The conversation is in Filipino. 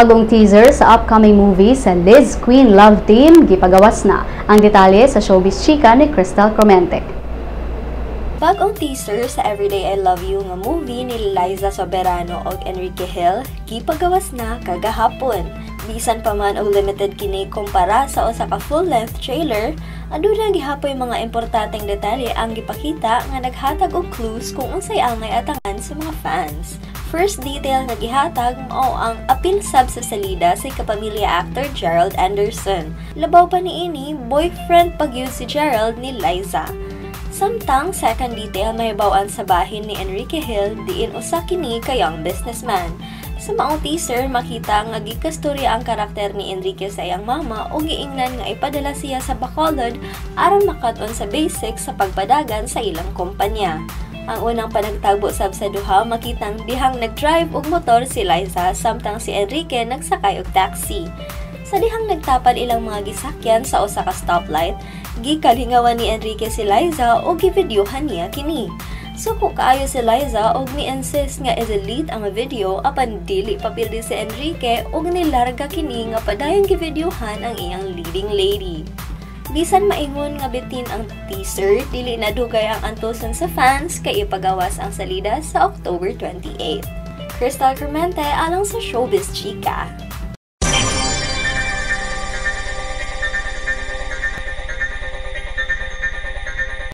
Bagong teaser sa upcoming movie sa LizQuen Love Team, gipagawas na. Ang detalye sa showbiz chika ni Crystal Cromente. Bagong teaser sa Everyday I Love You nga movie ni Liza Soberano og Enrique Hill, gipagawas na kagahapon. Bisan pa man og limited kini kumpara sa usa ka full-length trailer, aduna gihapoy mga importanteng detalye ang gipakita nga naghatag og clues kung unsay angay atangan sa mga fans. First detail nga gihatag mao ang apil sab sa salida sa kapamilya actor Gerald Anderson. Labaw pa niini, boyfriend pagyud si Gerald ni Liza. Samtang second detail mahibawaan sa bahin ni Enrique Hill diin usa kini ka young businessman. Sa maong teaser, makita nga gikastorya ang karakter ni Enrique sa iyang mama o giingnan nga ipadala siya sa Bacolod aron makaton sa basics sa pagpadagan sa ilang kumpanya. Ang unang panagtagbo sab sa duha, makitang dihang nag-drive og motor si Liza samtang si Enrique nagsakay og taxi. Sa dihang nagtapad ilang mga gisakyan sa usa ka stoplight, gikalingawan ni Enrique si Liza o givideohan niya kini. Suko kaayo si Liza og mi-insist nga i-delete ang video apan dili papildi si Enrique og nilarga kini nga padayong givideohan ang iyang leading lady. Bisan maingon nga bitin ang teaser, dili na dugay ang antuson sa fans kay ipagawas ang salida sa October 28. Crystal Cromente alang sa Showbiz Chika.